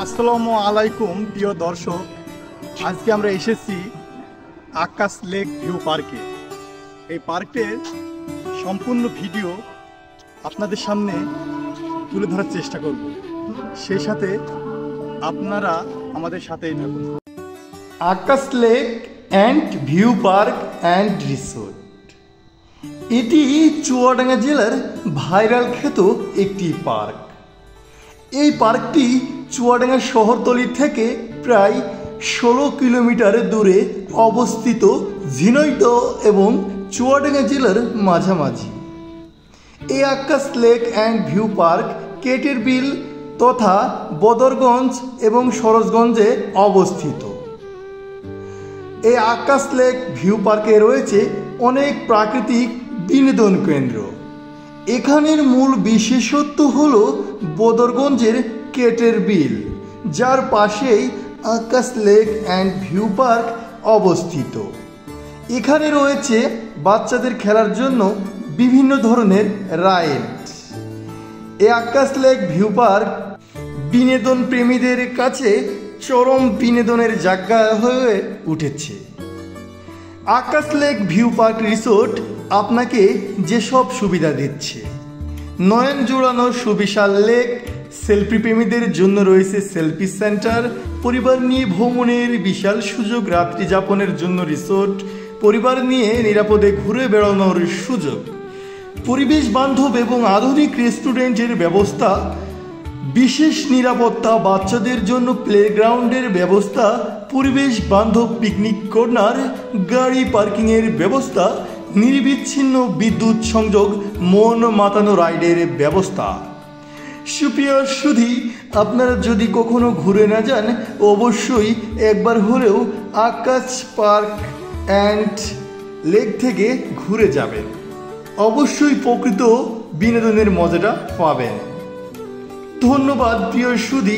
আসসালামু আলাইকুম প্রিয় দর্শক, আজকে আমরা এসেছি আকাশ লেক ভিউ পার্কে। এই পার্কের সম্পূর্ণ ভিডিও আপনাদের সামনে তুলে ধরার চেষ্টা করব, সেই সাথে আপনারা আমাদের সাথেই থাকুন। Akash lake and view park and resort, এটি চুয়াডাঙ্গা জেলার ভাইরাল খ্যাত একটি পার্ক। এই পার্কটি চুয়াডাঙ্গা শহরতলি থেকে প্রায় 16 কিলোমিটার দূরে অবস্থিত, ঝিনাইদহ এবং চুয়াডাঙ্গা জেলার মাঝামাঝি। এই আকাশ লেক অ্যান্ড ভিউ পার্ক কেটের বিল তথা বদরগঞ্জ এবং সরোজগঞ্জে অবস্থিত। এই আকাশ লেক ভিউ পার্কে রয়েছে অনেক প্রাকৃতিক বিনোদন কেন্দ্র। এখানের মূল বিশেষত্ব হল বদরগঞ্জের কেটের বিল, যার পাশেই আকাশ লেক অ্যান্ড ভিউ পার্ক অবস্থিত। এখানে রয়েছে বাচ্চাদের খেলার জন্য বিভিন্ন ধরনের রাইড। এই আকাশ লেক ভিউ পার্ক বিনোদন প্রেমীদের কাছে চরম বিনোদনের জায়গা হয়ে উঠেছে। আকাশ লেক ভিউ পার্ক রিসোর্ট আপনাকে যেসব সুবিধা দিচ্ছে: নয়ন জোড়ানো সুবিশাল লেক, সেলফি প্রেমীদের জন্য রয়েছে সেলফি সেন্টার, পরিবার নিয়ে ভ্রমণের বিশাল সুযোগ, রাত্রি যাপনের জন্য রিসোর্ট, পরিবার নিয়ে নিরাপদে ঘুরে বেড়ানোর সুযোগ, পরিবেশ বান্ধব এবং আধুনিক রেস্টুরেন্টের ব্যবস্থা, বিশেষ নিরাপত্তা, বাচ্চাদের জন্য প্লেগ্রাউন্ডের ব্যবস্থা, পরিবেশ বান্ধব পিকনিক কর্নার, গাড়ি পার্কিংয়ের ব্যবস্থা, নিরবিচ্ছিন্ন বিদ্যুৎ সংযোগ, মন মাতানো রাইডের ব্যবস্থা। সুপ্রিয় সুধী, আপনারা যদি কখনো ঘুরে না যান, অবশ্যই একবার হলেও আকাশ পার্ক অ্যান্ড লেক থেকে ঘুরে যাবেন। অবশ্যই প্রকৃত বিনোদনের মজাটা পাবেন। ধন্যবাদ প্রিয় সুধী,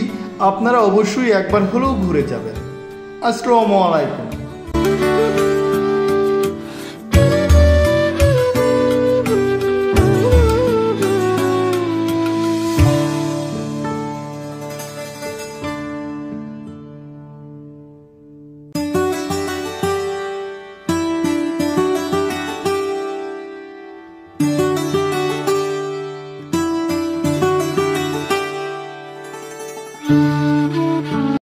আপনারা অবশ্যই একবার হলেও ঘুরে যাবেন। আসসালামু আলাইকুম।